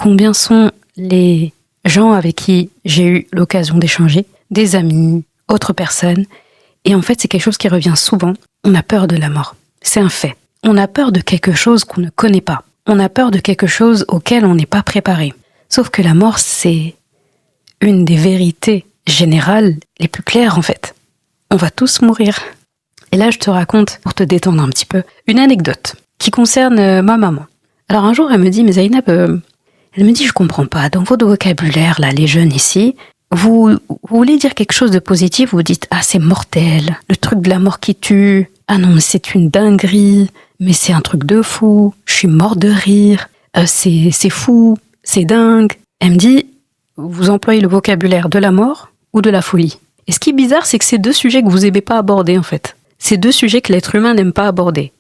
combien sont les gens avec qui j'ai eu l'occasion d'échanger, des amis, autres personnes. Et en fait, c'est quelque chose qui revient souvent. On a peur de la mort. C'est un fait. On a peur de quelque chose qu'on ne connaît pas. On a peur de quelque chose auquel on n'est pas préparé. Sauf que la mort, c'est une des vérités générales les plus claires, en fait. On va tous mourir. Et là, je te raconte, pour te détendre un petit peu, une anecdote qui concerne ma maman. Alors un jour, elle me dit, mais Zainab, elle me dit, je comprends pas, dans votre vocabulaire, là, les jeunes ici, vous voulez dire quelque chose de positif, vous dites, ah, c'est mortel, le truc de la mort qui tue, ah non, mais c'est une dinguerie, mais c'est un truc de fou, je suis morte de rire, c'est fou, c'est dingue. Elle me dit, vous employez le vocabulaire de la mort ou de la folie. Et ce qui est bizarre, c'est que c'est deux sujets que vous n'aimez pas aborder, en fait. C'est deux sujets que l'être humain n'aime pas aborder.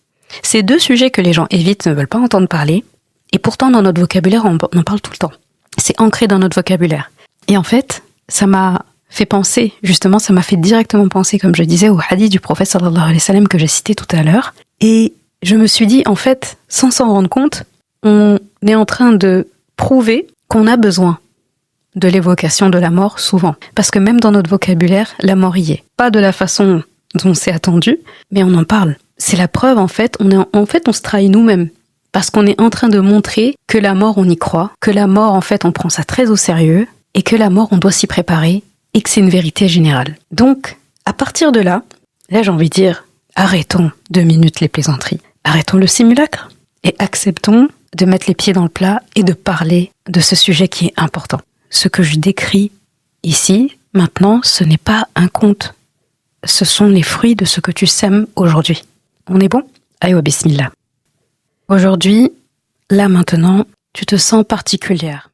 C'est deux sujets que les gens évitent, ne veulent pas entendre parler. Et pourtant, dans notre vocabulaire, on en parle tout le temps. C'est ancré dans notre vocabulaire. Et en fait, ça m'a fait penser, justement, ça m'a fait directement penser, comme je disais, au hadith du prophète sallallahu alayhi wa sallam que j'ai cité tout à l'heure. Et je me suis dit, en fait, sans s'en rendre compte, on est en train de prouver qu'on a besoin de l'évocation de la mort souvent. Parce que même dans notre vocabulaire, la mort y est. Pas de la façon dont c'est attendu, mais on en parle. C'est la preuve, en fait, on se trahit nous-mêmes. Parce qu'on est en train de montrer que la mort, on y croit, que la mort, en fait, on prend ça très au sérieux, et que la mort, on doit s'y préparer, et que c'est une vérité générale. Donc, à partir de là, j'ai envie de dire, arrêtons 2 minutes les plaisanteries. Arrêtons le simulacre, et acceptons de mettre les pieds dans le plat et de parler de ce sujet qui est important. Ce que je décris ici, maintenant, ce n'est pas un conte. Ce sont les fruits de ce que tu sèmes aujourd'hui. On est bon ? Aïe, bismillah. Aujourd'hui, là maintenant, tu te sens particulière.